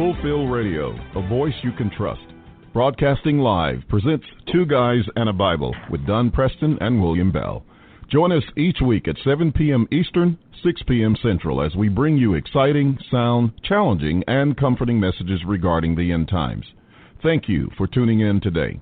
AllThingsFulfilled Radio, a voice you can trust. Broadcasting live presents Two Guys and a Bible with Don Preston and William Bell. Join us each week at 7 p.m. Eastern, 6 p.m. Central as we bring you exciting, sound, challenging, and comforting messages regarding the end times. Thank you for tuning in today.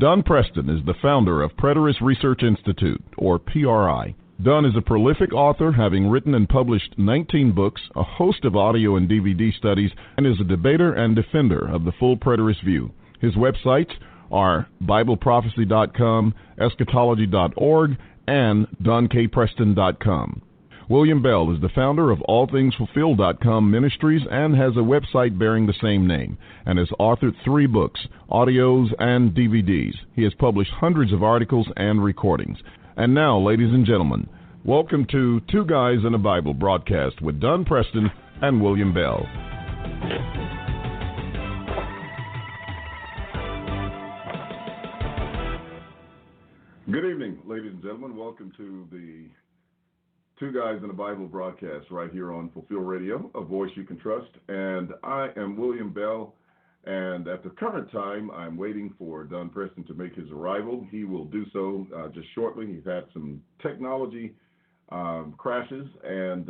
Don Preston is the founder of Preterist Research Institute, or PRI. Don is a prolific author, having written and published 19 books, a host of audio and DVD studies, and is a debater and defender of the full preterist view. His websites are BibleProphecy.com, Eschatology.org, and DonKPreston.com. William Bell is the founder of AllThingsFulfilled.com Ministries and has a website bearing the same name, and has authored 3 books, audios, and DVDs. He has published hundreds of articles and recordings. And now, ladies and gentlemen, welcome to Two Guys and a Bible broadcast with Don Preston and William Bell. Good evening, ladies and gentlemen. Welcome to the Two Guys and a Bible broadcast right here on Fulfill Radio, a voice you can trust. And I am William Bell. And at the current time, I'm waiting for Don Preston to make his arrival. He will do so just shortly. He's had some technology crashes and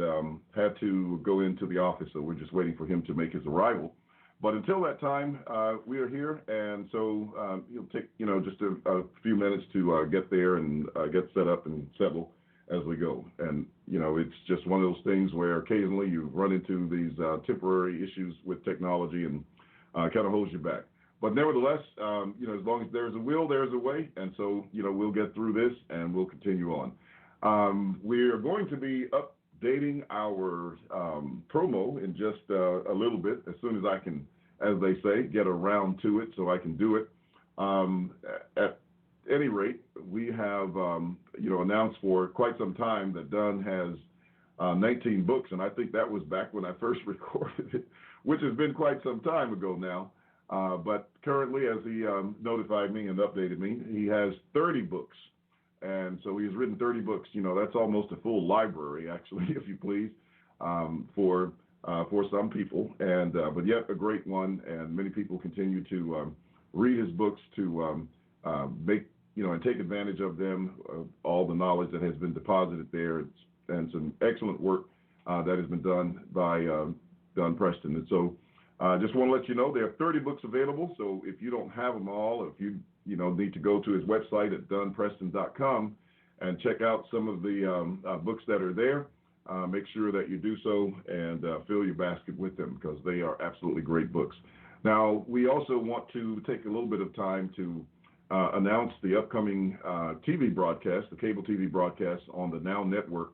had to go into the office, so we're just waiting for him to make his arrival. But until that time, we are here, and so it'll take just a few minutes to get there and get set up and settle as we go. And it's just one of those things where occasionally you run into these temporary issues with technology and kind of holds you back. But nevertheless, as long as there's a will, there's a way. And so, we'll get through this and we'll continue on. We are going to be updating our promo in just a little bit, as soon as I can, as they say, get around to it so I can do it. At any rate, we have, announced for quite some time that Don has 19 books, and I think that was back when I first recorded it, which has been quite some time ago now. But currently, as he notified me and updated me, he has 30 books. And so he has written 30 books. That's almost a full library, actually, if you please, for some people. And but yet a great one, and many people continue to read his books to make, and take advantage of them, all the knowledge that has been deposited there, and some excellent work that has been done by Don Preston. And so I just want to let you know there are 30 books available. So if you don't have them all, if you need to go to his website at donpreston.com and check out some of the books that are there, make sure that you do so and fill your basket with them, because they are absolutely great books. Now, we also want to take a little bit of time to announce the upcoming TV broadcast, the cable TV broadcast on the NOWNETWORK.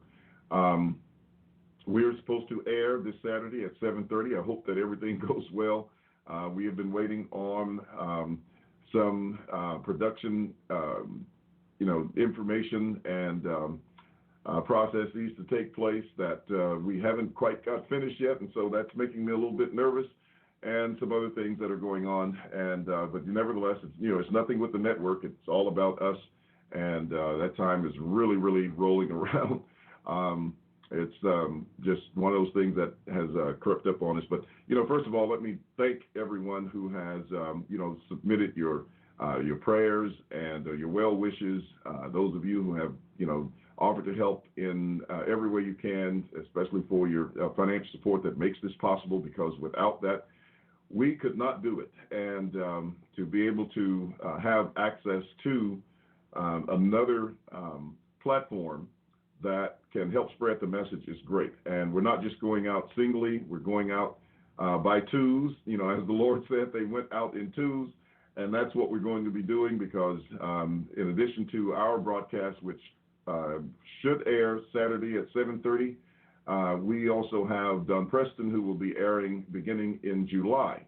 We're supposed to air this Saturday at 7:30. I hope that everything goes well. We have been waiting on some production, information and processes to take place that we haven't quite got finished yet, and so that's making me a little bit nervous, and some other things that are going on. And but nevertheless, it's nothing with the network. It's all about us, and that time is really, really rolling around. It's just one of those things that has crept up on us. But, first of all, let me thank everyone who has, submitted your prayers and your well wishes. Those of you who have, offered to help in every way you can, especially for your financial support that makes this possible, because without that, we could not do it. And to be able to have access to another platform that can help spread the message is great. And we're not just going out singly, we're going out by twos. As the Lord said, they went out in twos, and that's what we're going to be doing, because in addition to our broadcast, which should air Saturday at 7:30, we also have Don Preston, who will be airing beginning in July.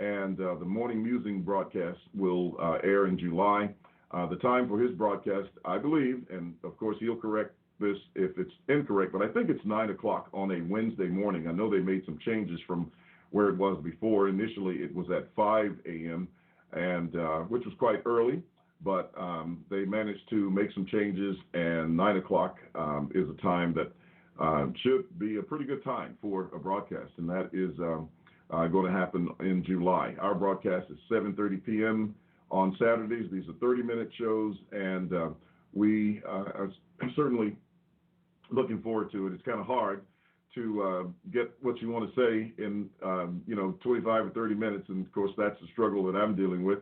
And the Morning Musings Broadcast will air in July. The time for his broadcast, I believe, and of course he'll correct this if it's incorrect, but I think it's 9 o'clock on a Wednesday morning. I know they made some changes from where it was before. Initially, it was at 5 a.m., and which was quite early, but they managed to make some changes, and 9 o'clock is a time that should be a pretty good time for a broadcast, and that is going to happen in July. Our broadcast is 7:30 p.m. on Saturdays. These are 30-minute shows, and we are certainly looking forward to it. It's kind of hard to get what you want to say in 25 or 30 minutes, and of course that's the struggle that I'm dealing with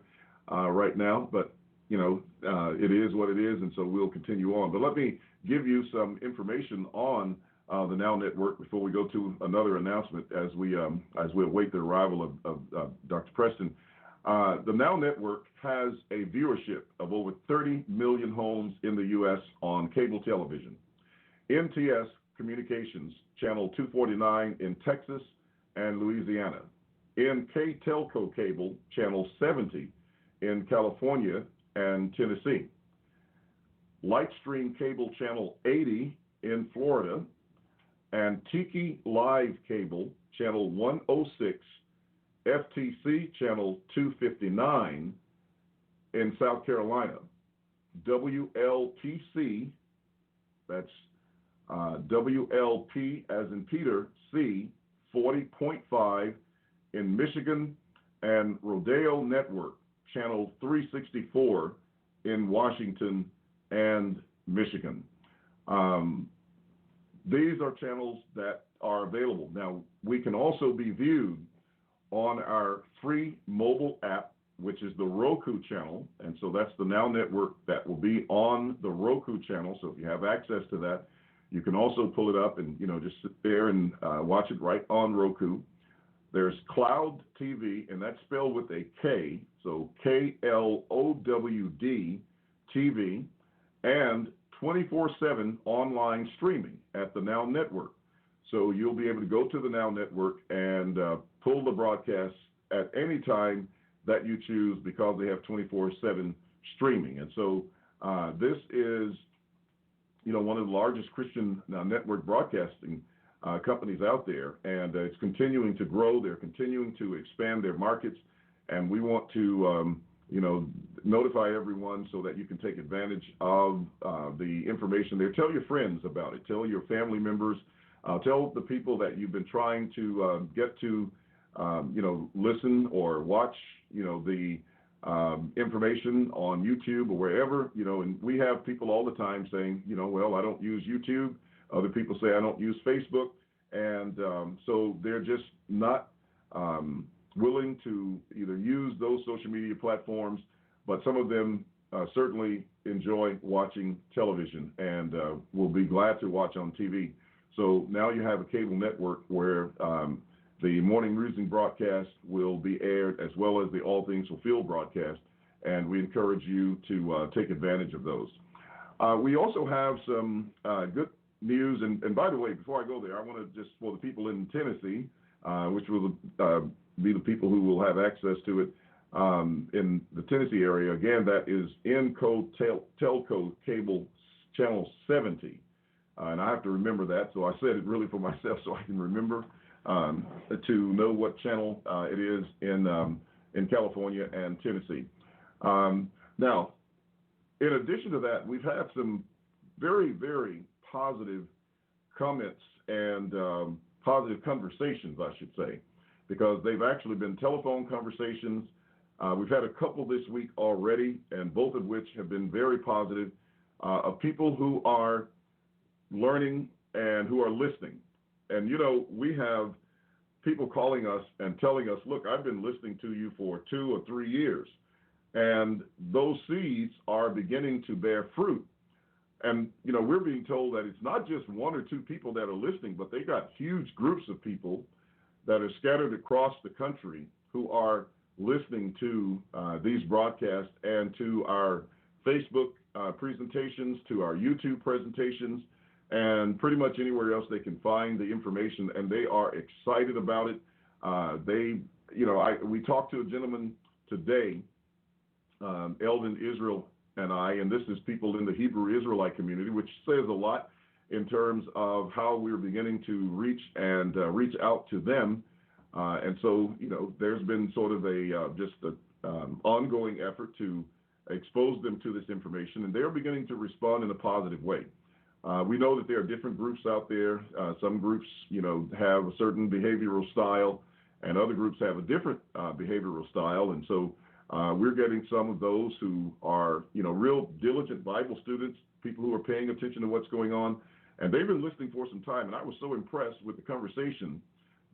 right now. But it is what it is, and so we'll continue on. But let me give you some information on the Now Network before we go to another announcement as we await the arrival of Dr. Preston. The Now Network has a viewership of over 30 million homes in the U.S. on cable television. NTS Communications, Channel 249 in Texas and Louisiana. NK Telco Cable, Channel 70 in California and Tennessee. Lightstream Cable, Channel 80 in Florida. And Tiki Live Cable, Channel 106, FTC, Channel 259 in South Carolina. WLPC, that's WLP as in Peter, C, 40.5 in Michigan, and Rodeo Network, Channel 364 in Washington and Michigan. These are channels that are available. Now, we can also be viewed on our free mobile app, which is the Roku channel, and so that's the Now Network that will be on the Roku channel. So if you have access to that, you can also pull it up and just sit there and watch it right on Roku. There's Cloud TV, and that's spelled with a K, so KLOWD TV, and 24/7 online streaming at the Now Network. So you'll be able to go to the Now Network and pull the broadcast at any time that you choose because they have 24/7 streaming. And so this is one of the largest Christian network broadcasting companies out there, and it's continuing to grow. They're continuing to expand their markets, and we want to notify everyone so that you can take advantage of the information there. Tell your friends about it. Tell your family members. Tell the people that you've been trying to get to listen or watch the information on YouTube or wherever, and we have people all the time saying, well, I don't use YouTube. Other people say I don't use Facebook. And so they're just not willing to either use those social media platforms, but some of them certainly enjoy watching television and will be glad to watch on TV. So now you have a cable network where the Morning Musings Broadcast will be aired, as well as the All Things Fulfilled Broadcast, and we encourage you to take advantage of those. We also have some good news, and by the way, before I go there, I want to just, for the people in Tennessee, which will be the people who will have access to it in the Tennessee area, again, that is Telco Cable Channel 70. And I have to remember that, so I said it really for myself so I can remember to know what channel it is in California and Tennessee. Now, in addition to that, we've had some very, very positive comments and positive conversations, I should say, because they've actually been telephone conversations. We've had a couple this week already, and both of which have been very positive, of people who are learning and who are listening. And, we have people calling us and telling us, look, I've been listening to you for 2 or 3 years, and those seeds are beginning to bear fruit. And, we're being told that it's not just 1 or 2 people that are listening, but they got huge groups of people that are scattered across the country who are listening to these broadcasts and to our Facebook presentations, to our YouTube presentations, and pretty much anywhere else they can find the information, and they are excited about it. We talked to a gentleman today, Eldon Israel and I, and this is people in the Hebrew Israelite community, which says a lot in terms of how we're beginning to reach out to them. And so, there's been sort of an ongoing effort to expose them to this information, and they're beginning to respond in a positive way. We know that there are different groups out there. Some groups, have a certain behavioral style, and other groups have a different behavioral style. And so we're getting some of those who are, real diligent Bible students, people who are paying attention to what's going on, and they've been listening for some time. And I was so impressed with the conversation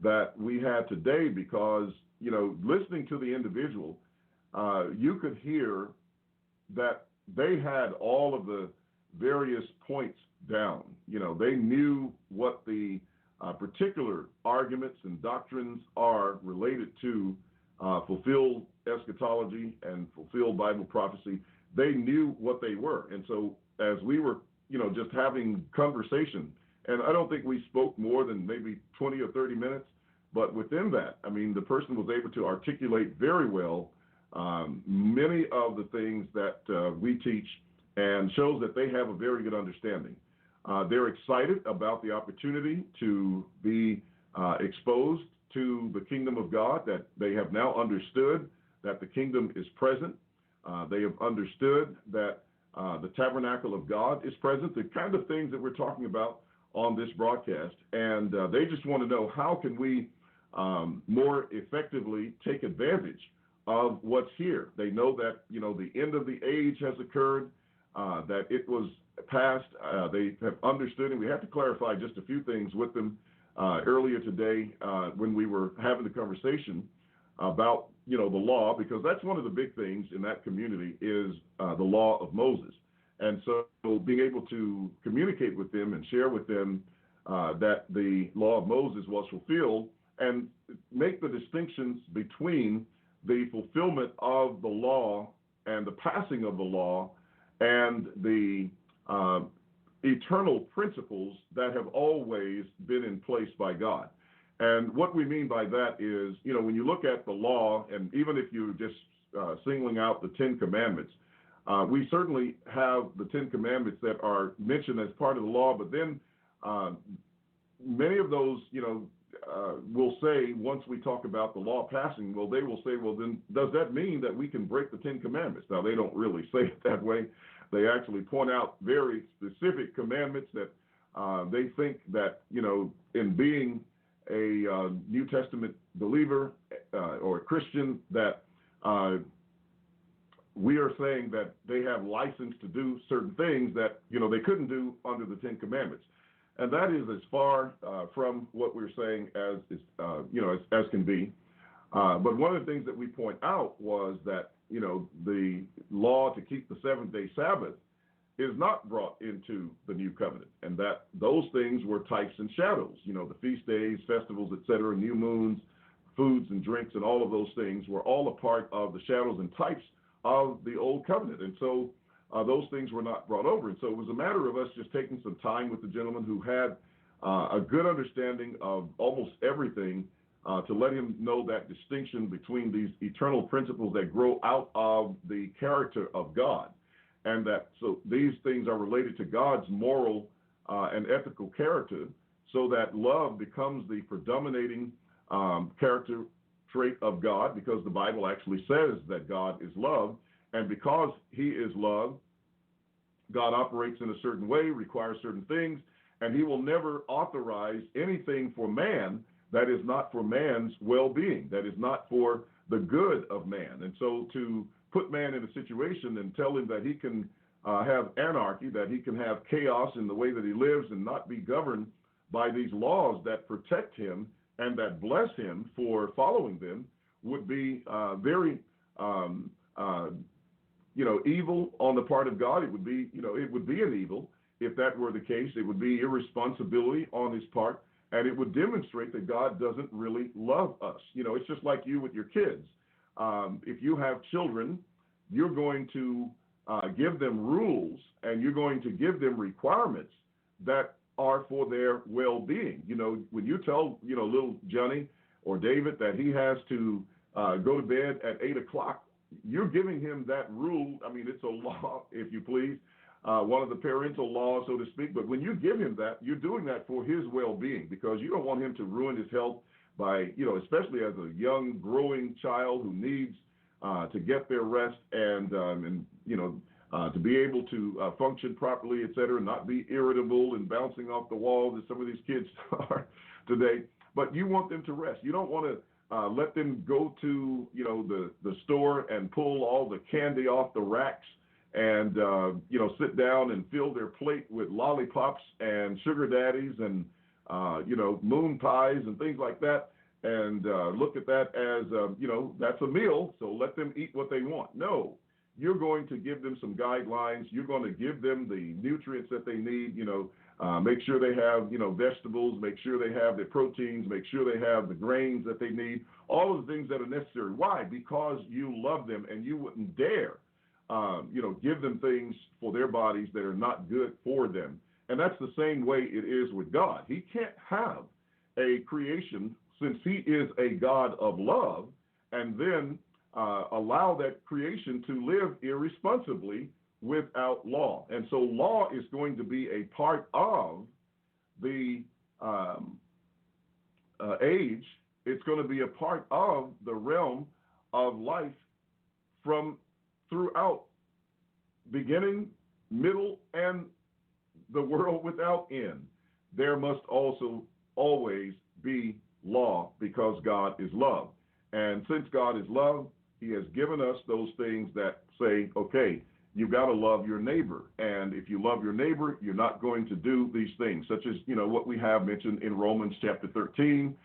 that we had today because, listening to the individual, you could hear that they had all of the various points down. They knew what the particular arguments and doctrines are related to fulfilled eschatology and fulfilled Bible prophecy. They knew what they were. And so as we were, just having conversation, and I don't think we spoke more than maybe 20 or 30 minutes, but within that, the person was able to articulate very well many of the things that we teach, and shows that they have a very good understanding. They're excited about the opportunity to be exposed to the kingdom of God, that they have now understood that the kingdom is present. They have understood that the tabernacle of God is present, the kind of things that we're talking about on this broadcast. And they just want to know, how can we more effectively take advantage of what's here? They know that, the end of the age has occurred, that it was past. They have understood, and we have to clarify just a few things with them earlier today when we were having the conversation about, the law, because that's one of the big things in that community is the law of Moses. And so being able to communicate with them and share with them that the law of Moses was fulfilled, and make the distinctions between the fulfillment of the law and the passing of the law and the eternal principles that have always been in place by God. And what we mean by that is, when you look at the law, and even if you're just singling out the 10 Commandments, we certainly have the 10 Commandments that are mentioned as part of the law, but then many of those, will say, once we talk about the law passing, they will say, well, then does that mean that we can break the 10 Commandments? Now, they don't really say it that way. They actually point out very specific commandments that they think that, in being a New Testament believer or a Christian, that we are saying that they have license to do certain things that, they couldn't do under the 10 Commandments. And that is as far from what we're saying as can be. But one of the things that we point out was that, the law to keep the seventh-day Sabbath is not brought into the new covenant, and that those things were types and shadows. The feast days, festivals, etc., new moons, foods and drinks, and all of those things were all a part of the shadows and types of the old covenant. And so those things were not brought over. And so it was a matter of us just taking some time with the gentleman who had a good understanding of almost everything, to let him know that distinction between these eternal principles that grow out of the character of God, and that so these things are related to God's moral and ethical character, so that love becomes the predominating character trait of God, because the Bible actually says that God is love. And because he is love, God operates in a certain way, requires certain things, and he will never authorize anything for man that is not for man's well-being, that is not for the good of man. And so to put man in a situation and tell him that he can have anarchy, that he can have chaos in the way that he lives and not be governed by these laws that protect him and that bless him for following them, would be very evil on the part of God. It would be, it would be an evil if that were the case. It would be irresponsibility on his part, and it would demonstrate that God doesn't really love us. It's just like you with your kids. If you have children, you're going to give them rules, and you're going to give them requirements that are for their well-being. When you tell, little Johnny or David that he has to go to bed at 8 o'clock, you're giving him that rule. I mean, it's a law, if you please, one of the parental laws, so to speak. But when you give him that, you're doing that for his well-being, because you don't want him to ruin his health by, especially as a young, growing child who needs to get their rest and to be able to function properly, et cetera, not be irritable and bouncing off the walls as some of these kids are today. But you want them to rest. You don't want to Let them go to, the store and pull all the candy off the racks and, sit down and fill their plate with lollipops and sugar daddies and, moon pies and things like that. And look at that as, that's a meal, so let them eat what they want. No, you're going to give them some guidelines. You're going to give them the nutrients that they need, make sure they have, vegetables, make sure they have their proteins, make sure they have the grains that they need, all of the things that are necessary. Why? Because you love them and you wouldn't dare, give them things for their bodies that are not good for them. And that's the same way it is with God. He can't have a creation, since he is a God of love, and then allow that creation to live irresponsibly without law. And so law is going to be a part of the age. It's going to be a part of the realm of life from throughout beginning, middle, and the world without end. There must also always be law, because God is love. And since God is love, he has given us those things that say, okay, you've got to love your neighbor. And if you love your neighbor, you're not going to do these things, such as, what we have mentioned in Romans chapter 13,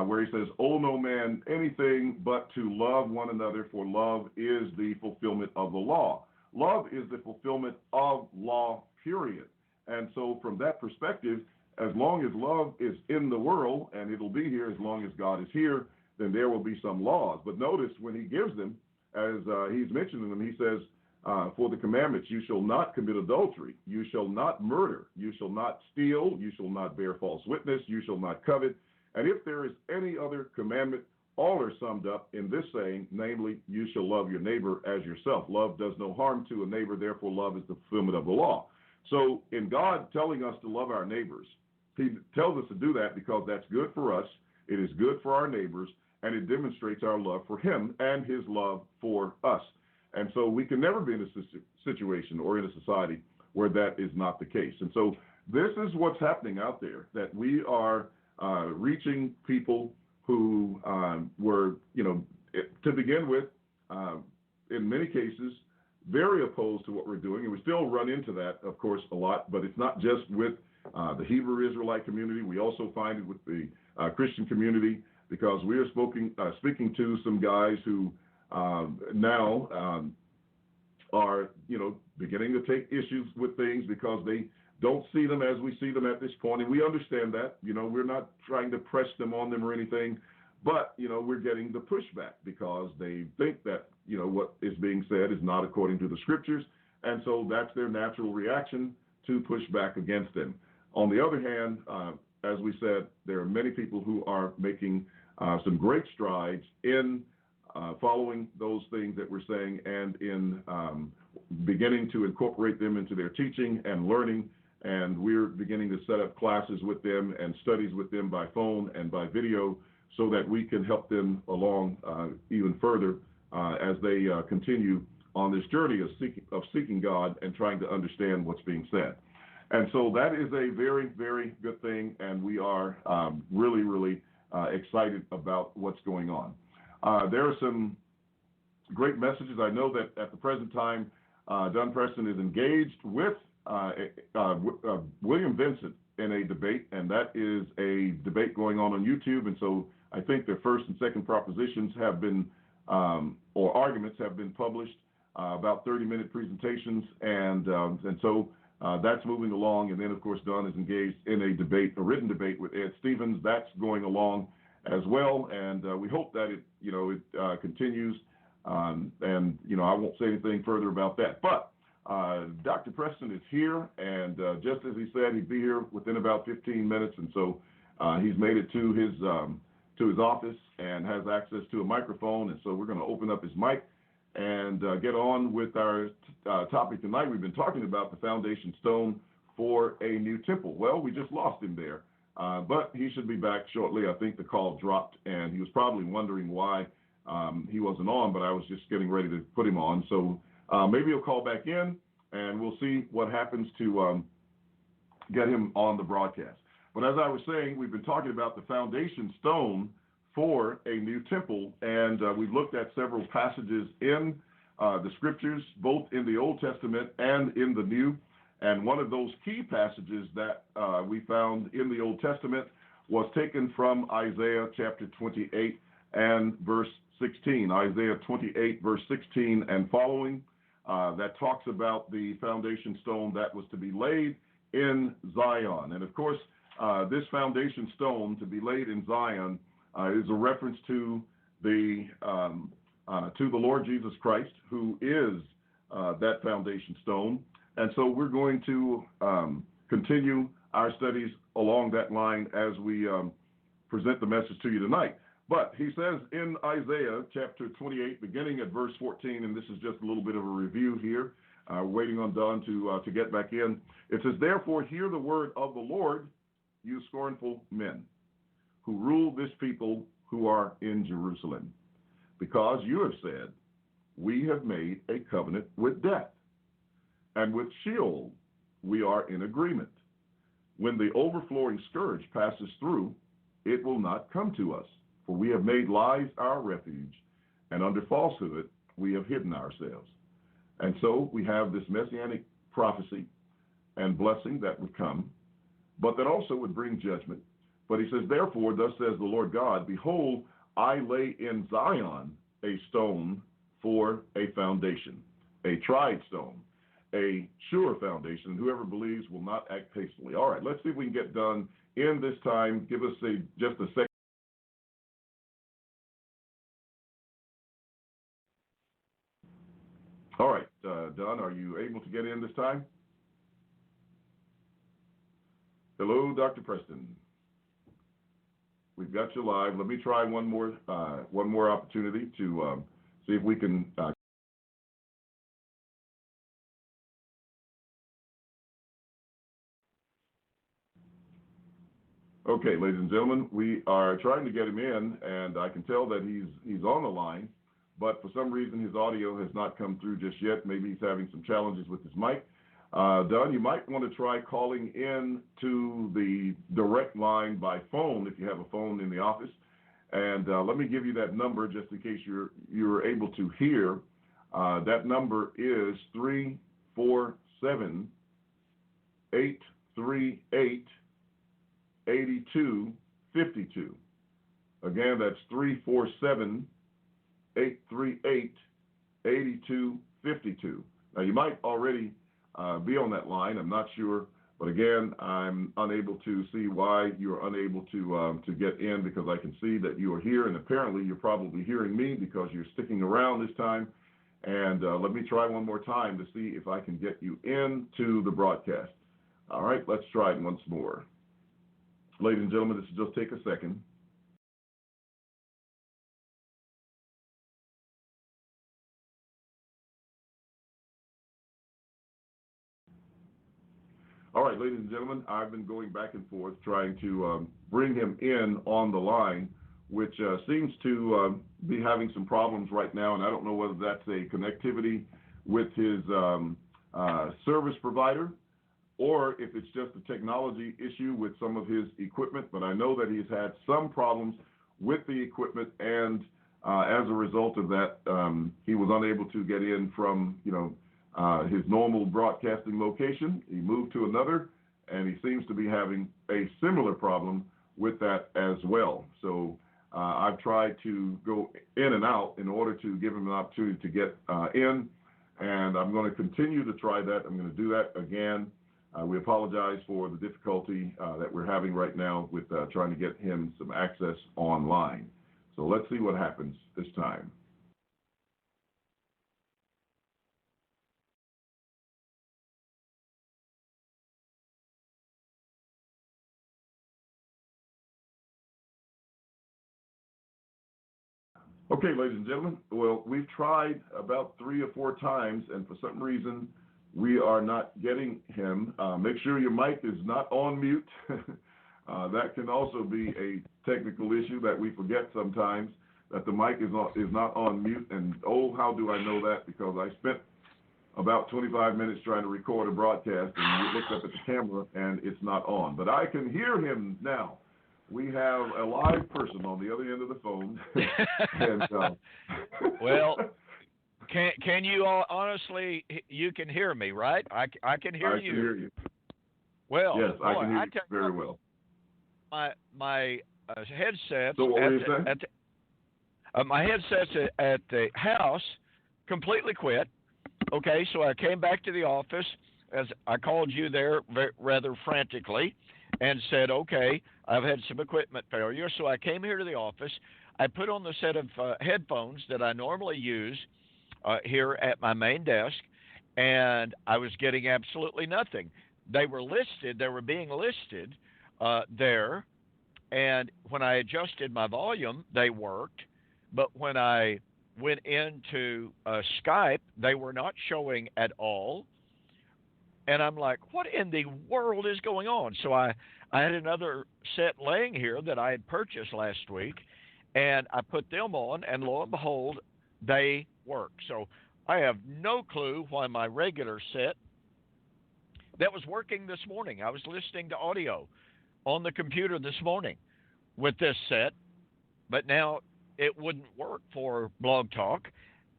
where he says, owe no man anything but to love one another, for love is the fulfillment of the law. Love is the fulfillment of law, period. And so from that perspective, as long as love is in the world, and it'll be here as long as God is here, then there will be some laws. But notice when he gives them, as he's mentioning them, he says, for the commandments, you shall not commit adultery, you shall not murder, you shall not steal, you shall not bear false witness, you shall not covet. And if there is any other commandment, all are summed up in this saying, namely, you shall love your neighbor as yourself. Love does no harm to a neighbor, therefore love is the fulfillment of the law. So in God telling us to love our neighbors, he tells us to do that because that's good for us, it is good for our neighbors, and it demonstrates our love for him and his love for us. And so we can never be in a situation or in a society where that is not the case. And so this is what's happening out there, that we are reaching people who were, to begin with, in many cases, very opposed to what we're doing. And we still run into that, of course, a lot, but it's not just with the Hebrew Israelite community. We also find it with the Christian community, because we are speaking to some guys who now are, beginning to take issues with things because they don't see them as we see them at this point. And we understand that, we're not trying to press them on them or anything, but, we're getting the pushback because they think that, what is being said is not according to the scriptures. And so that's their natural reaction to push back against them. On the other hand, as we said, there are many people who are making some great strides in following those things that we're saying and in beginning to incorporate them into their teaching and learning. And we're beginning to set up classes with them and studies with them by phone and by video so that we can help them along even further as they continue on this journey of seeking God and trying to understand what's being said. And so that is a very, very good thing, and we are really, really excited about what's going on. There are some great messages. I know that at the present time, Don Preston is engaged with William Vincent in a debate, and that is a debate going on YouTube. And so I think their first and second propositions have been, or arguments have been published, about 30-minute presentations, and so that's moving along. And then, of course, Don is engaged in a debate, a written debate with Ed Stevens. That's going along as well, and we hope that it continues. And I won't say anything further about that. But Dr. Preston is here, and just as he said, he'd be here within about 15 minutes. And so he's made it to his office and has access to a microphone. And so we're going to open up his mic and get on with our topic tonight. We've been talking about the foundation stone for a new temple. Well, we just lost him there, but he should be back shortly. I think the call dropped, and he was probably wondering why he wasn't on, but I was just getting ready to put him on. So maybe he'll call back in, and we'll see what happens to get him on the broadcast. But as I was saying, we've been talking about the foundation stone for a new temple, and we've looked at several passages in the scriptures, both in the Old Testament and in the New. And one of those key passages that we found in the Old Testament was taken from Isaiah chapter 28 and verse 16. Isaiah 28, verse 16 and following, that talks about the foundation stone that was to be laid in Zion. And of course, this foundation stone to be laid in Zion is a reference to the Lord Jesus Christ, who is that foundation stone. And so we're going to continue our studies along that line as we present the message to you tonight. But he says in Isaiah chapter 28, beginning at verse 14, and this is just a little bit of a review here, waiting on Don to get back in. It says, "Therefore hear the word of the Lord, you scornful men, who rule this people who are in Jerusalem. Because you have said, we have made a covenant with death, and with Sheol we are in agreement. When the overflowing scourge passes through, it will not come to us, for we have made lies our refuge, and under falsehood we have hidden ourselves." And so we have this messianic prophecy and blessing that would come, but that also would bring judgment. But he says, "Therefore, thus says the Lord God, behold, I lay in Zion a stone for a foundation, a tried stone, a sure foundation. Whoever believes will not act hastily." All right, let's see if we can get done in this time. Give us just a second. All right, Don, are you able to get in this time? Hello, Dr. Preston. We've got you live. Let me try one more opportunity to see if we can. Okay, ladies and gentlemen, we are trying to get him in, and I can tell that he's on the line, but for some reason his audio has not come through just yet. Maybe he's having some challenges with his mic. Don, you might want to try calling in to the direct line by phone if you have a phone in the office. And let me give you that number just in case you're able to hear. That number is 347-838-8252. Again, that's 347-838-8252. Now, you might already be on that line. I'm not sure. But again, I'm unable to see why you're unable to get in, because I can see that you are here, and apparently you're probably hearing me because you're sticking around this time. And let me try one more time to see if I can get you into the broadcast. All right, let's try it once more. Ladies and gentlemen, this will just take a second. All right, ladies and gentlemen, I've been going back and forth trying to bring him in on the line, which seems to be having some problems right now, and I don't know whether that's a connectivity with his service provider or if it's just a technology issue with some of his equipment, but I know that he's had some problems with the equipment, and as a result of that, he was unable to get in from, his normal broadcasting location. He moved to another, and he seems to be having a similar problem with that as well. So I've tried to go in and out in order to give him an opportunity to get in, and I'm going to continue to try that. I'm going to do that again. We apologize for the difficulty that we're having right now with trying to get him some access online. So let's see what happens this time. Okay, ladies and gentlemen, well, we've tried about 3 or 4 times, and for some reason, we are not getting him. Make sure your mic is not on mute. That can also be a technical issue that we forget sometimes, that the mic is not on mute. And oh, how do I know that? Because I spent about 25 minutes trying to record a broadcast, and we looked up at the camera, and it's not on. But I can hear him now. we have a live person on the other end of the phone. And, well, can you all honestly? You can hear me, right? I can hear you. I can hear you. Well, yes, boy, I can hear you very well. My headsets. So what were you saying? My headsets at the house completely quit. Okay, so I came back to the office as I called you there rather frantically and said, okay, I've had some equipment failure. So I came here to the office. I put on the set of headphones that I normally use here at my main desk, and I was getting absolutely nothing. They were being listed there, and when I adjusted my volume, they worked. But when I went into Skype, they were not showing at all. And I'm like, what in the world is going on? So I had another set laying here that I had purchased last week, and I put them on, and lo and behold, they work. So I have no clue why my regular set that was working this morning, I was listening to audio on the computer this morning with this set, but now it wouldn't work for Blog Talk.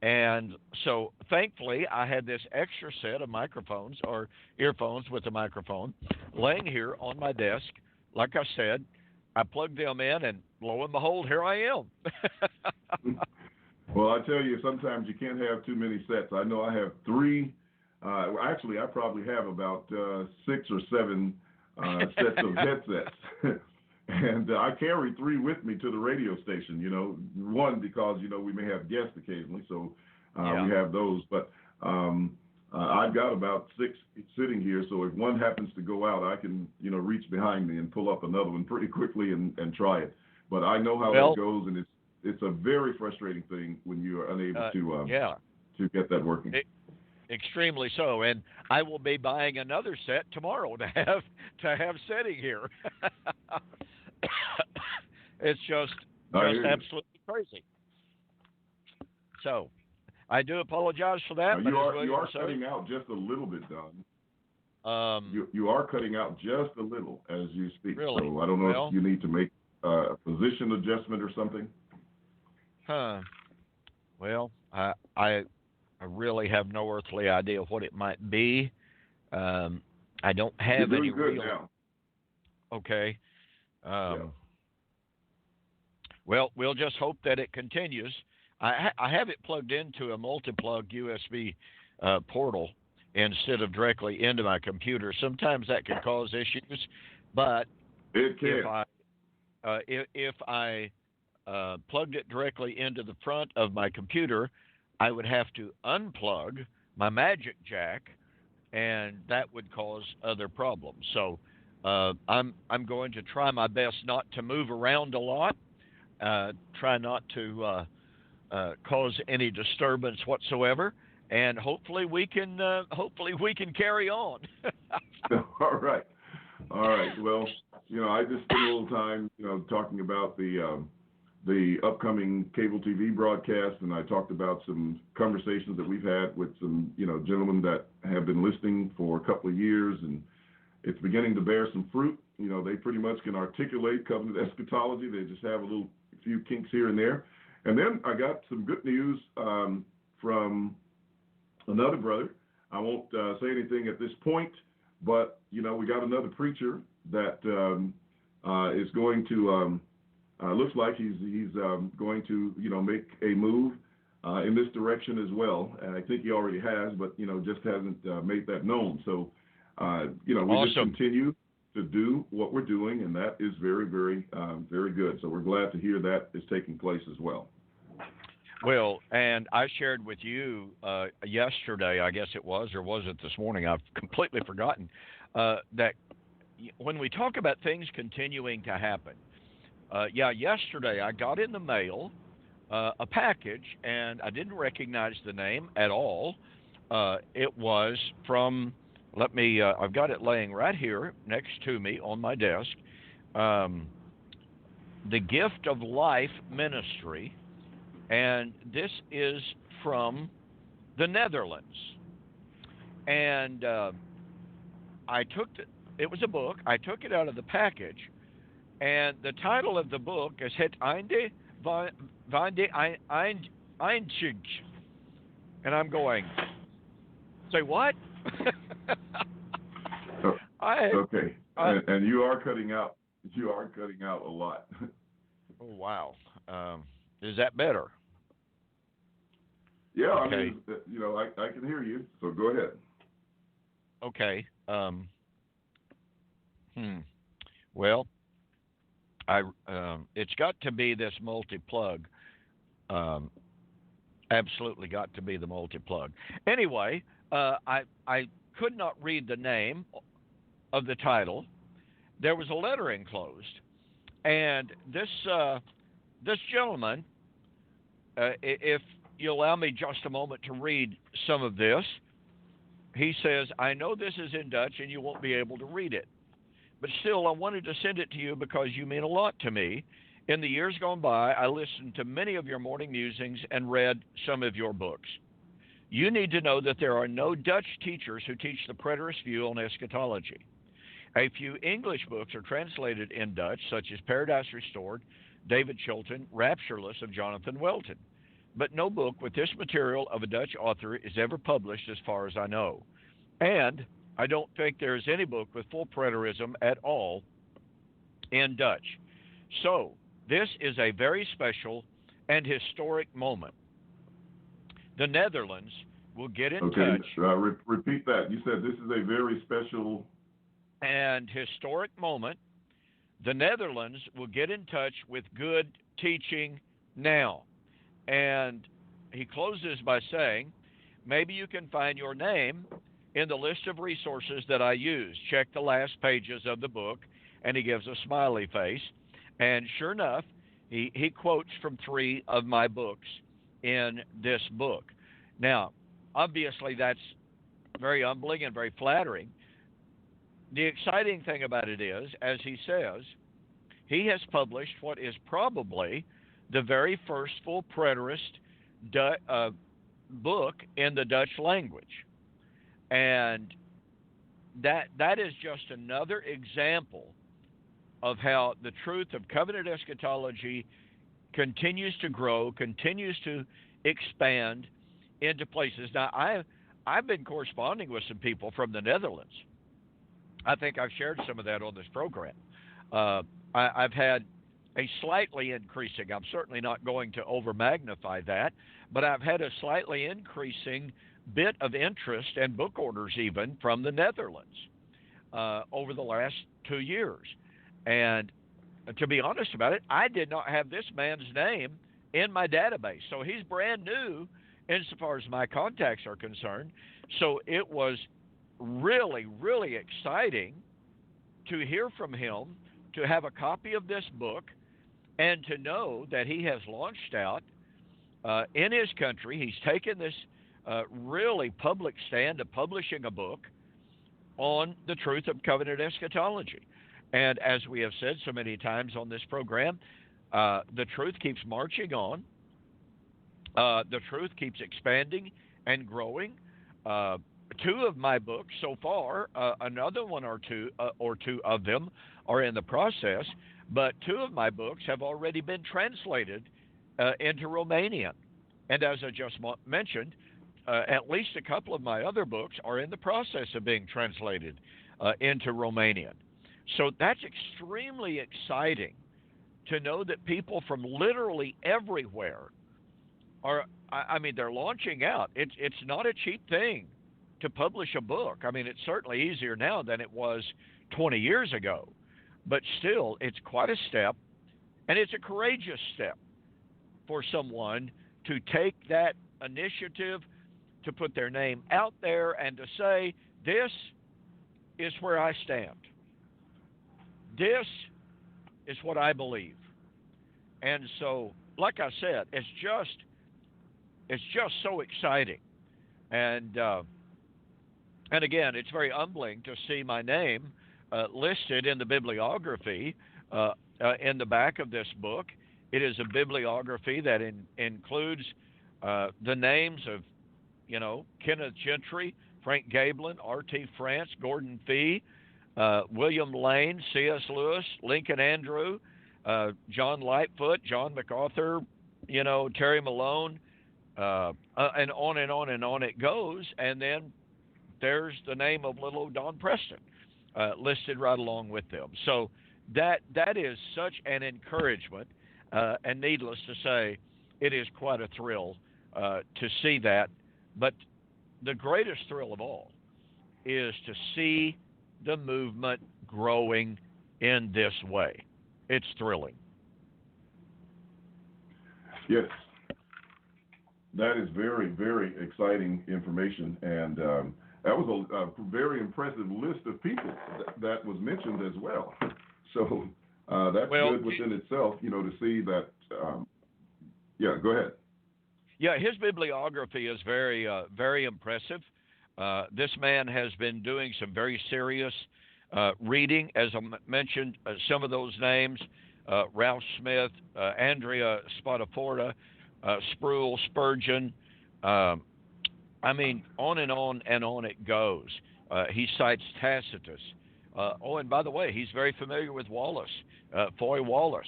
And so thankfully I had this extra set of microphones or earphones with a microphone laying here on my desk. Like I said, I plugged them in, and lo and behold, here I am. Well, I tell you, sometimes you can't have too many sets. I know I have 3. Actually, I probably have about 6 or 7 sets of headsets. And I carry 3 with me to the radio station, one because, we may have guests occasionally, so we have those. But I've got about 6 sitting here, so if one happens to go out, I can, reach behind me and pull up another one pretty quickly and try it. But I know how that goes, and it's a very frustrating thing when you are unable to get that working. Extremely so, and I will be buying another set tomorrow to have sitting here. It's just absolutely crazy. So, I do apologize for that. You are cutting out just a little bit, Don. You are cutting out just a little as you speak. Really? So I don't know if you need to make a position adjustment or something. Well, I really have no earthly idea what it might be. I don't have You're any doing good real. Now. Okay. Well, we'll just hope that it continues. I have it plugged into a multi-plug USB portal instead of directly into my computer. Sometimes that can cause issues, but it can. If I plugged it directly into the front of my computer, I would have to unplug my Magic Jack, and that would cause other problems. So I'm going to try my best not to move around a lot, try not to cause any disturbance whatsoever, and hopefully we can carry on. All right. Well, I just spent a little time, talking about the upcoming cable TV broadcast, and I talked about some conversations that we've had with some, gentlemen that have been listening for a couple of years, and it's beginning to bear some fruit. They pretty much can articulate covenant eschatology. They just have a few kinks here and there. And then I got some good news from another brother. I won't say anything at this point, but, we got another preacher that is going to, looks like he's going to, make a move in this direction as well. And I think he already has, but, just hasn't made that known. So, we Awesome. Just continue to do what we're doing, and that is very, very, very good. So we're glad to hear that is taking place as well. Well, and I shared with you yesterday, I guess it was, or was it this morning? I've completely forgotten, that when we talk about things continuing to happen, yesterday I got in the mail a package, and I didn't recognize the name at all. It was from, I've got it laying right here next to me on my desk, the Gift of Life Ministry, and this is from the Netherlands. And it was a book. I took it out of the package, And the title of the book is Het Einde van de Einzig. And I'm going, say what? Okay. And you are cutting out. You are cutting out a lot. Oh, wow. Is that better? Yeah, Okay. I mean, I can hear you. So go ahead. Okay. Well, it's got to be this multi-plug. Absolutely got to be the multi-plug. Anyway, I could not read the name of the title. There was a letter enclosed, and this gentleman, if you allow me just a moment to read some of this, he says, "I know this is in Dutch and you won't be able to read it, but still I wanted to send it to you because you mean a lot to me. In the years gone by, I listened to many of your morning musings and read some of your books. You need to know that there are no Dutch teachers who teach the preterist view on eschatology. A few English books are translated in Dutch, such as Paradise Restored, David Chilton, Raptureless of Jonathan Welton. But no book with this material of a Dutch author is ever published as far as I know. And I don't think there is any book with full preterism at all in Dutch. So this is a very special and historic moment. The Netherlands will get in touch. Repeat that. You said this is a very special and historic moment. The Netherlands will get in touch with good teaching now. And he closes by saying, maybe you can find your name in the list of resources that I use. Check the last pages of the book. And he gives a smiley face. And sure enough, he quotes from 3 of my books in this book. Now, obviously, that's very humbling and very flattering. The exciting thing about it is, as he says, he has published what is probably the very first full preterist book in the Dutch language. And that is just another example of how the truth of covenant eschatology continues to grow, continues to expand into places. Now, I've been corresponding with some people from the Netherlands. I think I've shared some of that on this program. I've had a slightly increasing, I'm certainly not going to over-magnify that, but I've had a slightly increasing bit of interest and book orders even from the Netherlands over the last 2 years. And to be honest about it, I did not have this man's name in my database. So he's brand new insofar as my contacts are concerned. So it was really, really exciting to hear from him, to have a copy of this book, and to know that he has launched out in his country. He's taken this really public stand of publishing a book on the truth of covenant eschatology. And as we have said so many times on this program, the truth keeps marching on. The truth keeps expanding and growing. 2 of my books so far, another one or two of them are in the process, but 2 of my books have already been translated into Romanian. And as I just mentioned, at least a couple of my other books are in the process of being translated into Romanian. So that's extremely exciting to know that people from literally everywhere are, they're launching out. It's not a cheap thing to publish a book. I mean, it's certainly easier now than it was 20 years ago. But still, it's quite a step, and it's a courageous step for someone to take that initiative, to put their name out there, and to say, this is where I stand. This is what I believe. And so, like I said, it's just so exciting. And again, it's very humbling to see my name listed in the bibliography in the back of this book. It is a bibliography that includes the names of, Kenneth Gentry, Frank Gablin, R.T. France, Gordon Fee, William Lane, C.S. Lewis, Lincoln Andrew, John Lightfoot, John MacArthur, Terry Malone, and on and on and on it goes. And then there's the name of little Don Preston listed right along with them. So that is such an encouragement, and needless to say, it is quite a thrill to see that. But the greatest thrill of all is to see the movement growing in this way. It's thrilling. Yes, that is very, very exciting information, and that was a very impressive list of people that was mentioned as well. So that's good within itself, to see that. Yeah, go ahead. Yeah, his bibliography is very, very impressive. This man has been doing some very serious reading, as I mentioned, some of those names, Ralph Smith, Andrea Spataforta, Sproul, Spurgeon. I mean, on and on it goes. He cites Tacitus. And by the way, he's very familiar with Wallace, Foy Wallace,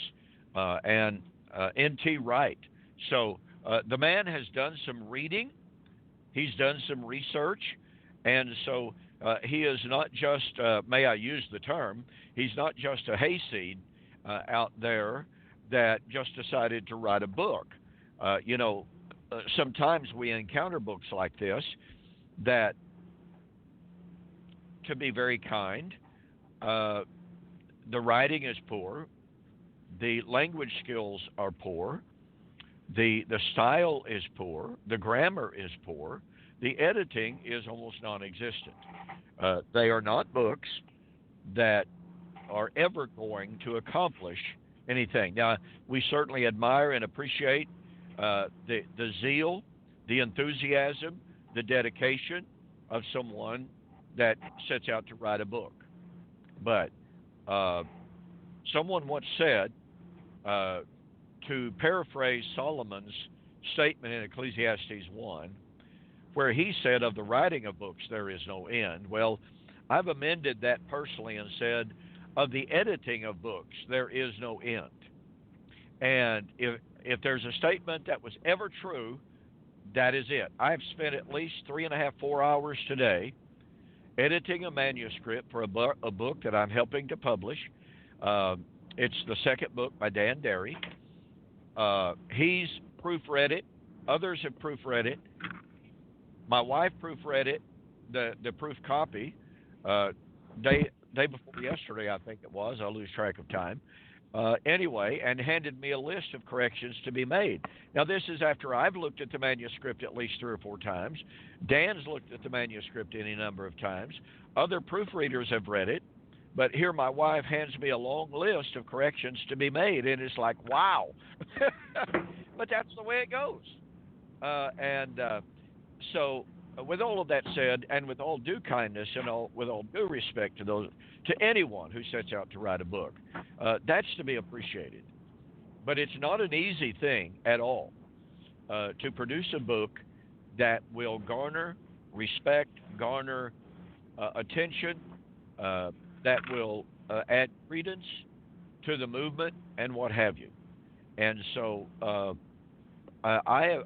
and N.T. Wright. So the man has done some reading. He's done some research. And so he is not just, may I use the term, he's not just a hayseed out there that just decided to write a book. Sometimes we encounter books like this that, to be very kind, the writing is poor, the language skills are poor, the style is poor, the grammar is poor, the editing is almost non-existent. They are not books that are ever going to accomplish anything. Now, we certainly admire and appreciate the zeal, the enthusiasm, the dedication of someone that sets out to write a book. But someone once said, to paraphrase Solomon's statement in Ecclesiastes 1, where he said, of the writing of books there is no end. Well, I've amended that personally and said, of the editing of books there is no end. And if there's a statement that was ever true, that is it. I've spent at least 3.5, 4 hours today editing a manuscript for a book that I'm helping to publish. It's the second book by Dan Derry. He's proofread it. Others have proofread it. My wife proofread it, the proof copy, day before yesterday, I think it was. I lose track of time. Anyway, and handed me a list of corrections to be made. Now, this is after I've looked at the manuscript at least 3 or 4 times. Dan's looked at the manuscript any number of times. Other proofreaders have read it. But here my wife hands me a long list of corrections to be made, and it's like, wow. But that's the way it goes. So with all of that said, and with all due kindness and with all due respect to anyone who sets out to write a book, that's to be appreciated. But it's not an easy thing at all to produce a book that will garner respect, garner attention, that will add credence to the movement and what have you. And so I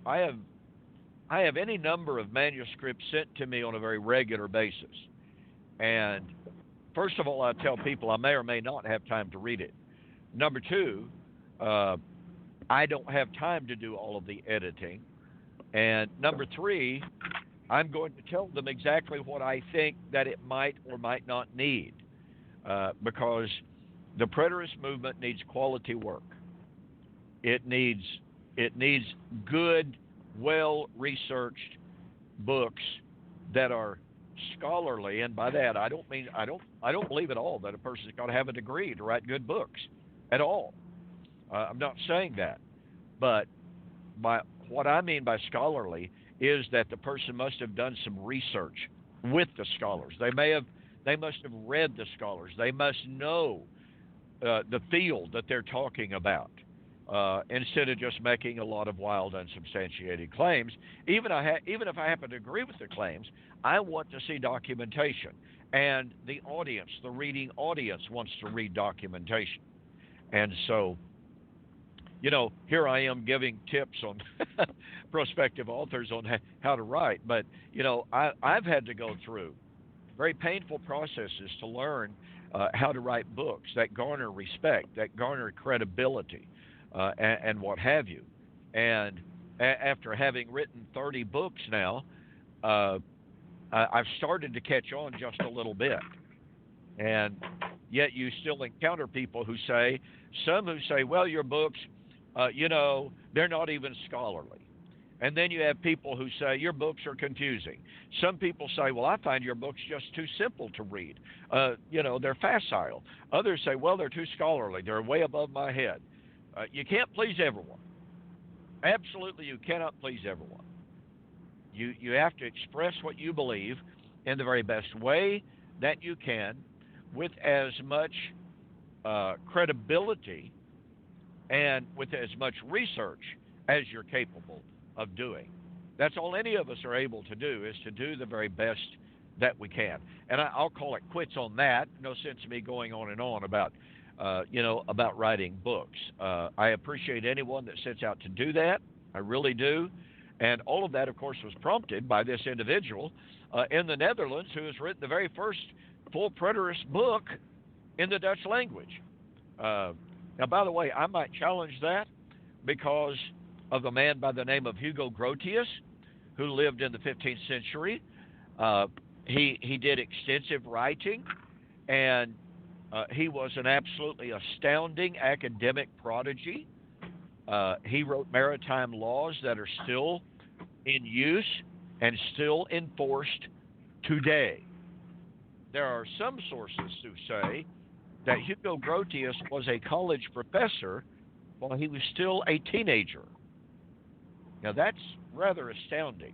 have any number of manuscripts sent to me on a very regular basis. And first of all, I tell people I may or may not have time to read it. Number 2, I don't have time to do all of the editing. And number 3, I'm going to tell them exactly what I think that it might or might not need. Because the preterist movement needs quality work. It needs good, well-researched books that are scholarly, and by that I don't believe at all that a person's got to have a degree to write good books at all. I'm not saying that, but what I mean by scholarly is that the person must have done some research with the scholars. They must have read the scholars. They must know the field that they're talking about. instead of just making a lot of wild, unsubstantiated claims. Even if I happen to agree with the claims, I want to see documentation, and the audience, the reading audience, wants to read documentation. And so, here I am giving tips on prospective authors on how to write, but I've had to go through very painful processes to learn how to write books that garner respect, that garner credibility, and what have you. And after having written 30 books now, I've started to catch on just a little bit. And yet you still encounter people who say, well, your books, they're not even scholarly. And then you have people who say your books are confusing. Some people say, well, I find your books just too simple to read. They're facile. Others say, well, they're too scholarly. They're way above my head. You can't please everyone. Absolutely, you cannot please everyone. You have to express what you believe in the very best way that you can, with as much credibility and with as much research as you're capable of doing. That's all any of us are able to do, is to do the very best that we can. And I'll call it quits on that. No sense in me going on and on about writing books. I appreciate anyone that sets out to do that. I really do. And all of that, of course, was prompted by this individual in the Netherlands who has written the very first full preterist book in the Dutch language. Now, by the way, I might challenge that because of a man by the name of Hugo Grotius, who lived in the 15th century. He did extensive writing, and he was an absolutely astounding academic prodigy. He wrote maritime laws that are still in use and still enforced today. There are some sources who say that Hugo Grotius was a college professor while he was still a teenager. Now, that's rather astounding.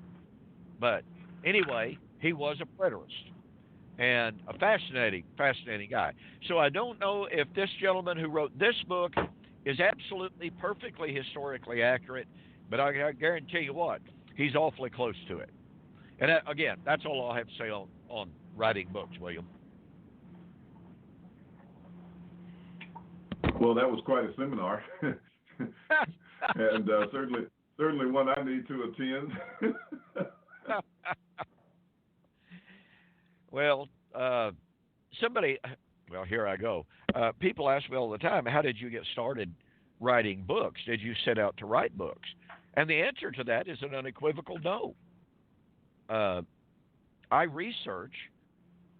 But anyway, he was a preterist and a fascinating guy. So I don't know if this gentleman who wrote this book is absolutely perfectly historically accurate, but I guarantee you what, he's awfully close to it. And again, that's all I'll have to say on writing books, William. Well, that was quite a seminar, and certainly one I need to attend. Well, here I go. People ask me all the time, how did you get started writing books? Did you set out to write books? And the answer to that is an unequivocal no. I research.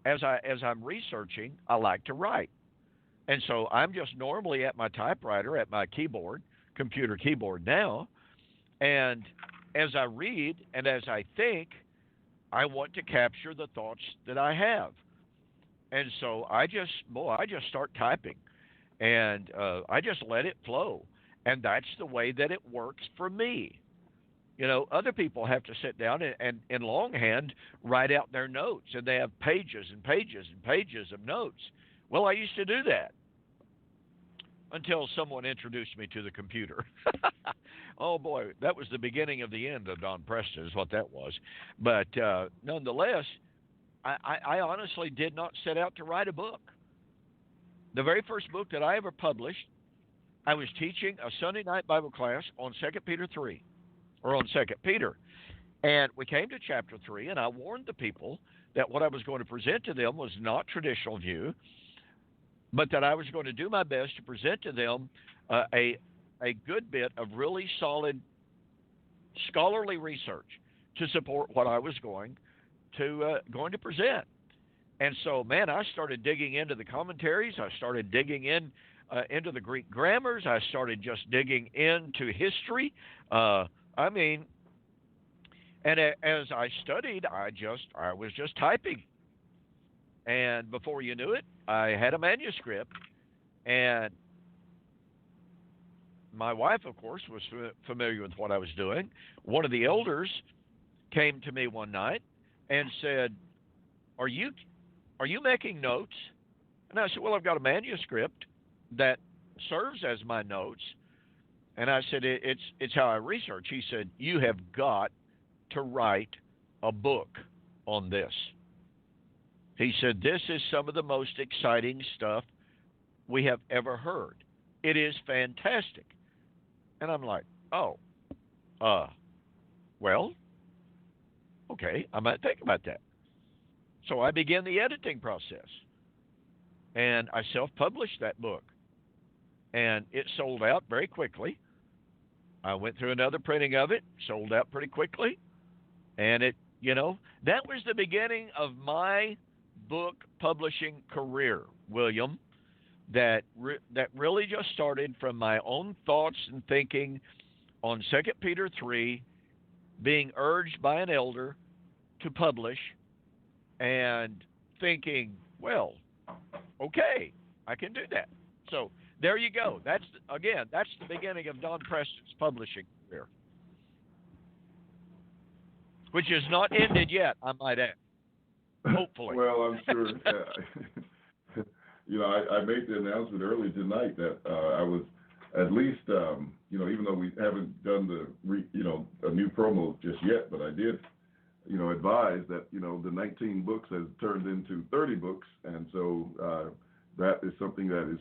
As I'm researching, I like to write. And so I'm just normally at my typewriter, at my computer keyboard now, and as I read and as I think, I want to capture the thoughts that I have. And so I just start typing, and I just let it flow. And that's the way that it works for me. Other people have to sit down and in longhand write out their notes, and they have pages and pages and pages of notes. Well, I used to do that until someone introduced me to the computer. Oh, boy, that was the beginning of the end of Don Preston is what that was. But nonetheless, I honestly did not set out to write a book. The very first book that I ever published, I was teaching a Sunday night Bible class on 2 Peter 3, or on 2 Peter. And we came to chapter 3, and I warned the people that what I was going to present to them was not traditional view, but that I was going to do my best to present to them a good bit of really solid scholarly research to support what I was going to present. And so, man, I started digging into the commentaries. I started digging into the Greek grammars. I started just digging into history. And as I studied, I was just typing. And before you knew it, I had a manuscript. And my wife, of course, was familiar with what I was doing. One of the elders came to me one night and said, Are you making notes? And I said, well, I've got a manuscript that serves as my notes. And I said, it's how I research. He said, you have got to write a book on this. He said, this is some of the most exciting stuff we have ever heard. It is fantastic. And I'm like, oh, well, okay, I might think about that. So I began the editing process, and I self-published that book, and it sold out very quickly. I went through another printing of it, sold out pretty quickly, and that was the beginning of my book publishing career, William. That really just started from my own thoughts and thinking on 2 Peter 3, being urged by an elder to publish, and thinking, well, okay, I can do that. So there you go. That's the beginning of Don Preston's publishing career, which is not ended yet, I might add. Hopefully. Well, I'm sure. I made the announcement early tonight that I was at least, even though we haven't done a new promo just yet, but I did, advise that, the 19 books has turned into 30 books. And so that is something that is,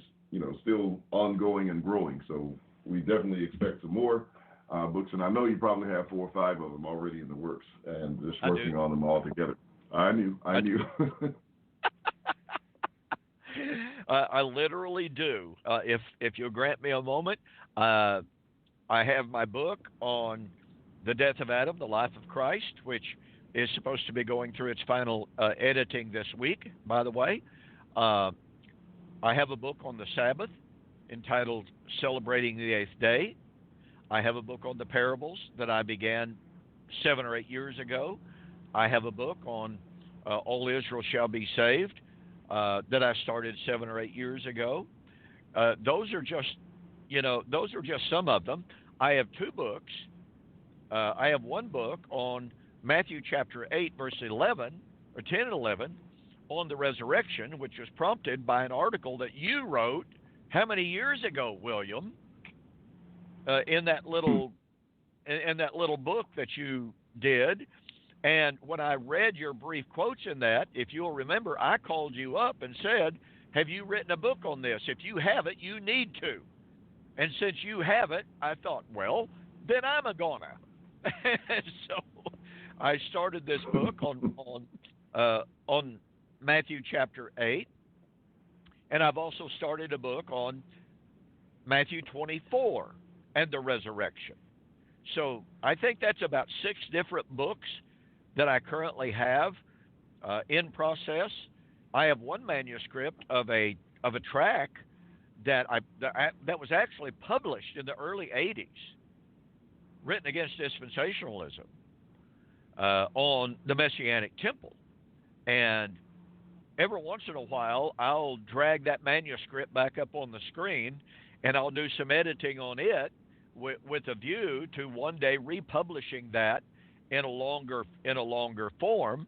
still ongoing and growing. So we definitely expect some more books. And I know you probably have 4 or 5 of them already in the works and just working on them all together. I knew. I literally do. If you'll grant me a moment, I have my book on the death of Adam, the life of Christ, which is supposed to be going through its final editing this week, by the way. I have a book on the Sabbath entitled Celebrating the Eighth Day. I have a book on the parables that I began 7 or 8 years ago. I have a book on All Israel Shall Be Saved that I started 7 or 8 years ago. Those are just some of them. I have 2 books. I have one book on Matthew chapter 8, verse 11, or 10 and 11, on the resurrection, which was prompted by an article that you wrote how many years ago, William, in that little book that you did. And when I read your brief quotes in that, if you'll remember, I called you up and said, have you written a book on this? If you haven't, you need to. And since you haven't, I thought, well, then I'm a gonna. So I started this book on Matthew chapter 8, and I've also started a book on Matthew 24 and the resurrection. So I think that's about 6 different books that I currently have in process. I have one manuscript of a tract that was actually published in the early 80s, written against dispensationalism, on the Messianic Temple. And every once in a while, I'll drag that manuscript back up on the screen, and I'll do some editing on it with a view to one day republishing that in a longer form.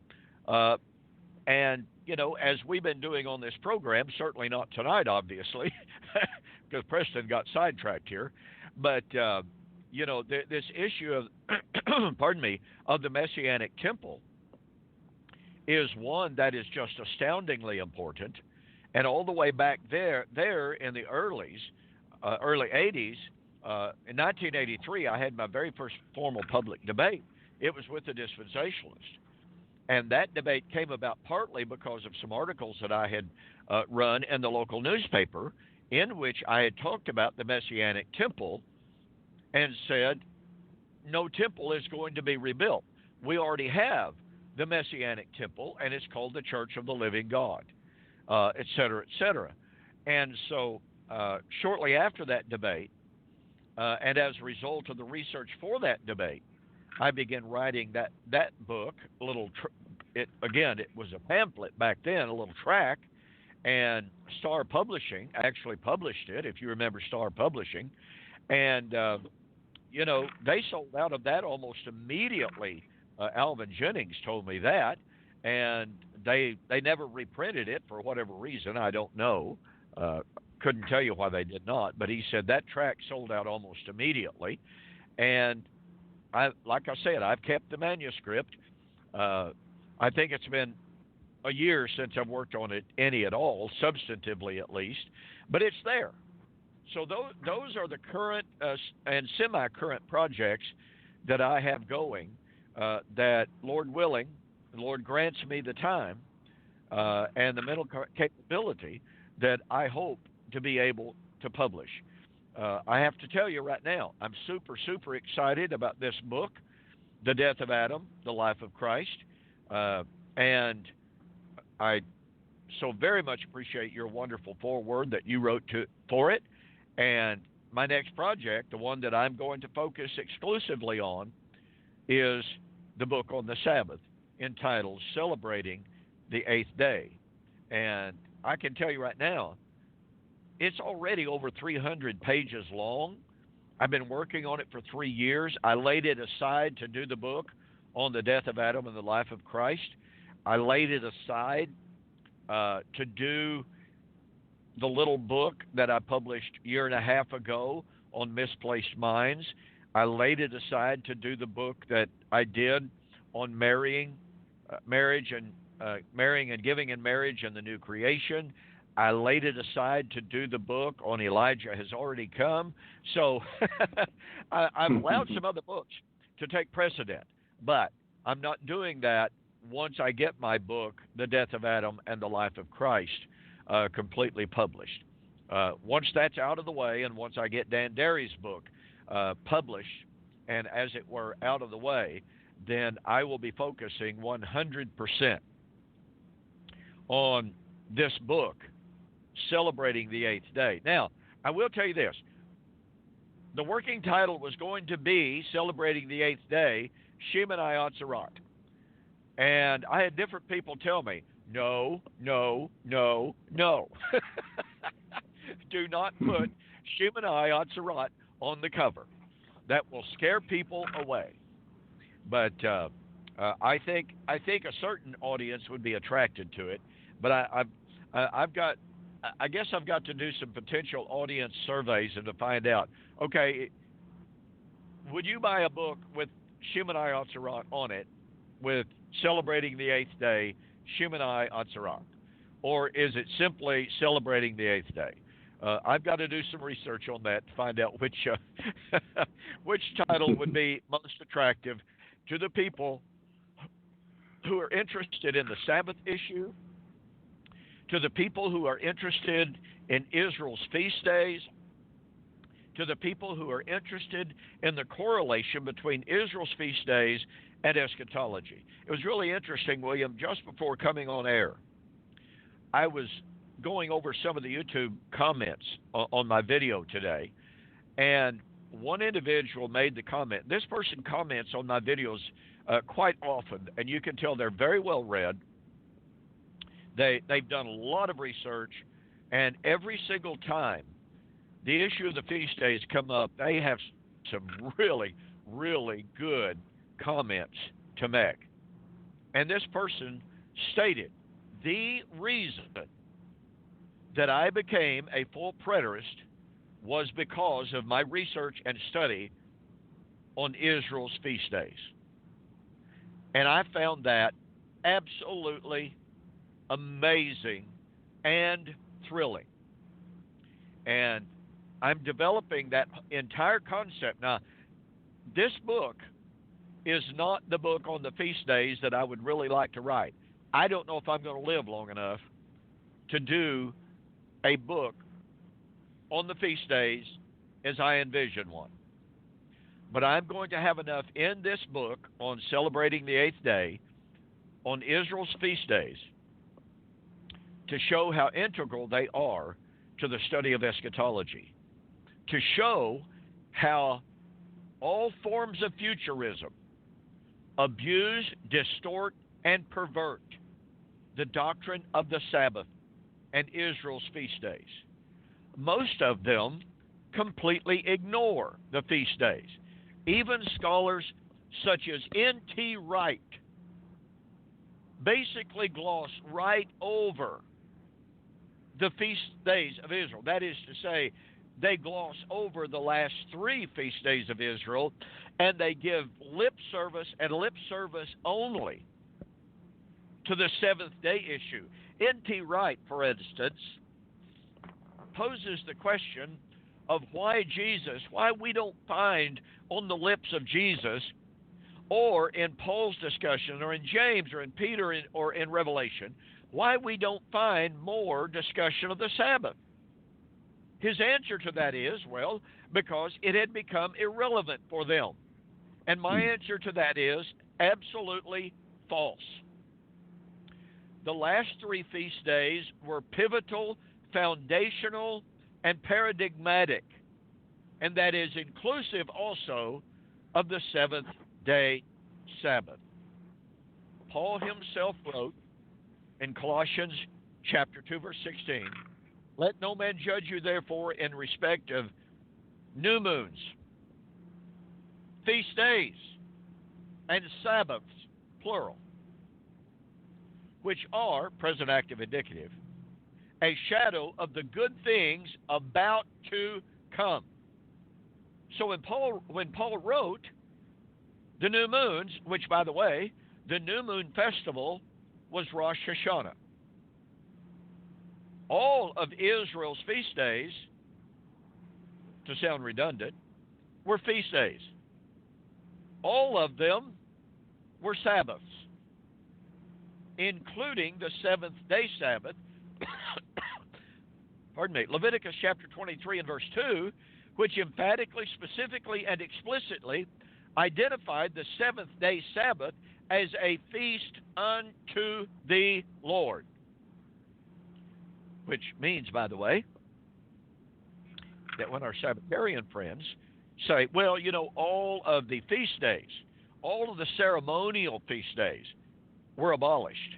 And, as we've been doing on this program, certainly not tonight, obviously, because Preston got sidetracked here. But, this issue of, of the Messianic Temple is one that is just astoundingly important. And all the way back there in the early 80s, in 1983, I had my very first formal public debate. It was with a dispensationalist. And that debate came about partly because of some articles that I had run in the local newspaper, in which I had talked about the Messianic Temple and said, no temple is going to be rebuilt. We already have the Messianic Temple, and it's called the Church of the Living God, et cetera, et cetera. And so shortly after that debate, and as a result of the research for that debate, I began writing that book. It was a pamphlet back then, a little tract, and Star Publishing actually published it, if you remember Star Publishing, and they sold out of that almost immediately. Alvin Jennings told me that, and they never reprinted it for whatever reason. I don't know. couldn't tell you why they did not, but he said that track sold out almost immediately. And like I said, I've kept the manuscript. I think it's been a year since I've worked on it any at all, substantively at least, but it's there. So those are the current and semi-current projects that I have going. That Lord willing, the Lord grants me the time and the mental capability that I hope to be able to publish. I have to tell you right now, I'm super, super excited about this book, The Death of Adam, The Life of Christ. And I so very much appreciate your wonderful foreword that you wrote for it. And my next project, the one that I'm going to focus exclusively on, is the book on the Sabbath, entitled Celebrating the Eighth Day. And I can tell you right now, it's already over 300 pages long. I've been working on it for 3 years. I laid it aside to do the book on the death of Adam and the life of Christ. I laid it aside to do the little book that I published a year and a half ago on misplaced minds. I laid it aside to do the book that I did on marrying and giving in marriage and the new creation. I laid it aside to do the book on Elijah Has Already Come. So I've allowed some other books to take precedent, but I'm not doing that once I get my book, The Death of Adam and the Life of Christ, completely published. Once that's out of the way, and once I get Dan Derry's book published and, as it were, out of the way, then I will be focusing 100% on this book, Celebrating the Eighth Day. Now, I will tell you this. The working title was going to be Celebrating the Eighth Day, Shemini Atzeroth. And I had different people tell me, no. Do not put Shemini Atzeroth on the cover. That will scare people away. But I think a certain audience would be attracted to it. But I guess I've got to do some potential audience surveys and to find out, okay, would you buy a book with Shemini Atzeroth on it, with Celebrating the Eighth Day, Shemini Atzeroth? Or is it simply Celebrating the Eighth Day? I've got to do some research on that to find out which title would be most attractive to the people who are interested in the Sabbath issue, to the people who are interested in Israel's feast days, to the people who are interested in the correlation between Israel's feast days and eschatology. It was really interesting, William, just before coming on air, I was going over some of the YouTube comments on my video today, and one individual made the comment. This person comments on my videos quite often, and you can tell they're very well read. They've done a lot of research, and every single time the issue of the feast days come up, they have some really, really good comments to make. And this person stated, the reason that I became a full preterist was because of my research and study on Israel's feast days. And I found that absolutely amazing and thrilling. And I'm developing that entire concept. Now, this book is not the book on the feast days that I would really like to write. I don't know if I'm going to live long enough to do a book on the feast days as I envision one. But I'm going to have enough in this book on Celebrating the Eighth Day, on Israel's feast days, to show how integral they are to the study of eschatology, to show how all forms of futurism abuse, distort, and pervert the doctrine of the Sabbath and Israel's feast days. Most of them completely ignore the feast days. Even scholars such as N.T. Wright basically gloss right over the feast days of Israel. That is to say, they gloss over the last 3 feast days of Israel, and they give lip service and lip service only to the seventh day issue. N.T. Wright, for instance, poses the question of why we don't find on the lips of Jesus, or in Paul's discussion, or in James, or in Peter, or in Revelation, why we don't find more discussion of the Sabbath. His answer to that is, well, because it had become irrelevant for them. And my answer to that is absolutely false. The last 3 feast days were pivotal, foundational, and paradigmatic, and that is inclusive also of the seventh-day Sabbath. Paul himself wrote in Colossians chapter 2, verse 16, "Let no man judge you, therefore, in respect of new moons, feast days, and Sabbaths, plural, which are," present active indicative, "a shadow of the good things about to come." So when Paul wrote the new moons, which, by the way, the new moon festival was Rosh Hashanah. All of Israel's feast days, to sound redundant, were feast days. All of them were Sabbaths, including the seventh-day Sabbath. Pardon me. Leviticus chapter 23 and verse 2, which emphatically, specifically, and explicitly identified the seventh-day Sabbath as a feast unto the Lord. Which means, by the way, that when our Sabbatarian friends say, well, all of the feast days, all of the ceremonial feast days were abolished,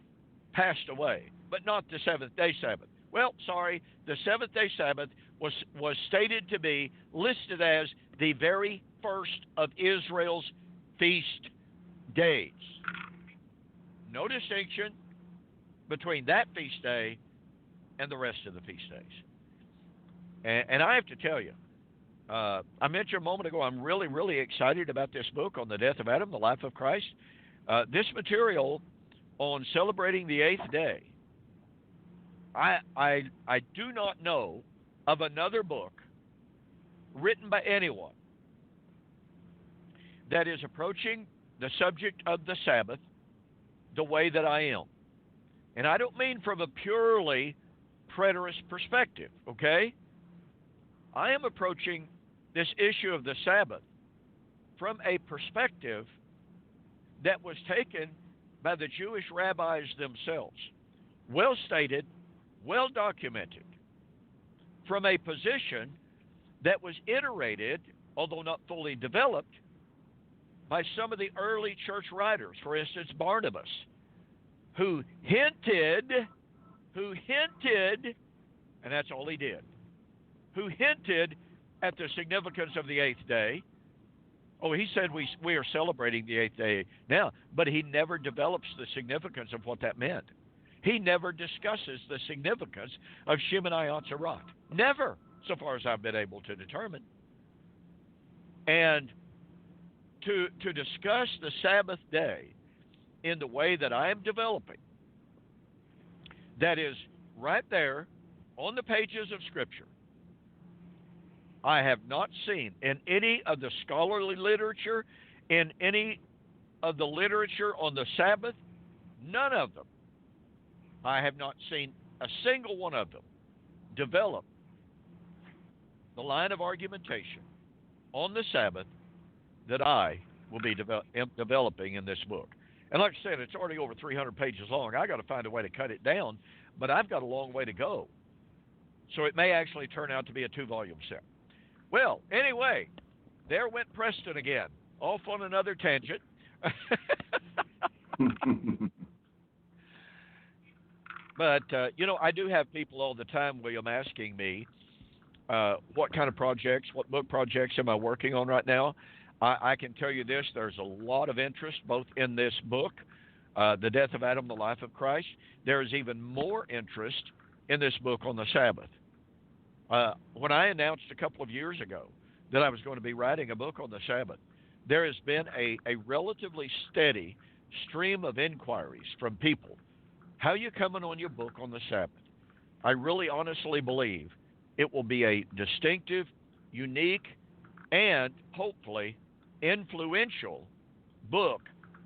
passed away, but not the seventh-day Sabbath. Well, sorry, the seventh-day Sabbath was stated to be listed as the very first of Israel's feast days. No distinction between that feast day and the rest of the feast days. And I have to tell you, I mentioned a moment ago, I'm really, really excited about this book on the death of Adam, the life of Christ. This material on celebrating the 8th day, I do not know of another book written by anyone that is approaching the subject of the Sabbath the way that I am. And I don't mean from a purely preterist perspective, okay? I am approaching this issue of the Sabbath from a perspective that was taken by the Jewish rabbis themselves. Well stated, well documented, from a position that was iterated, although not fully developed, by some of the early church writers. For instance, Barnabas, who hinted, and that's all he did, who hinted at the significance of the 8th day. Oh, he said we are celebrating the 8th day now, but he never develops the significance of what that meant. He never discusses the significance of Shemini Atzeret. Never, so far as I've been able to determine. And to discuss the Sabbath day in the way that I am developing, that is right there on the pages of Scripture, I have not seen in any of the scholarly literature, in any of the literature on the Sabbath, none of them, I have not seen a single one of them develop the line of argumentation on the Sabbath that I will be developing in this book. And like I said, it's already over 300 pages long. I got to find a way to cut it down, but I've got a long way to go. So it may actually turn out to be a 2-volume set. Well, anyway, there went Preston again, off on another tangent. But, I do have people all the time, William, asking me what kind of projects, what book projects am I working on right now? I can tell you this, there's a lot of interest both in this book, The Death of Adam, the Life of Christ. There is even more interest in this book on the Sabbath. When I announced a couple of years ago that I was going to be writing a book on the Sabbath, there has been a relatively steady stream of inquiries from people. How are you coming on your book on the Sabbath? I really honestly believe it will be a distinctive, unique, and hopefully influential book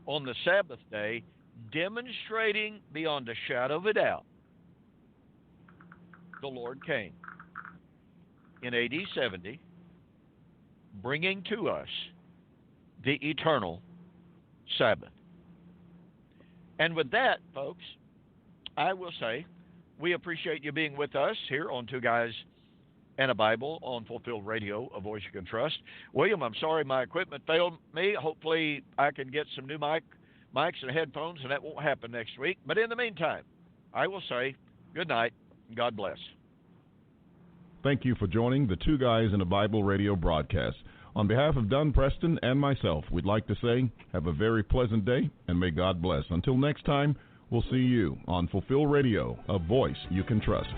on the Sabbath day, demonstrating beyond a shadow of a doubt the Lord came in AD 70, bringing to us the eternal Sabbath. And with that, folks, I will say we appreciate you being with us here on Two Guys and a Bible on Fulfilled Radio, a voice you can trust. William, I'm sorry my equipment failed me. Hopefully I can get some new mics and headphones, and that won't happen next week. But in the meantime, I will say good night and God bless. Thank you for joining the Two Guys and a Bible radio broadcast. On behalf of Dunn Preston and myself, we'd like to say have a very pleasant day and may God bless. Until next time, we'll see you on Fulfill Radio, a voice you can trust.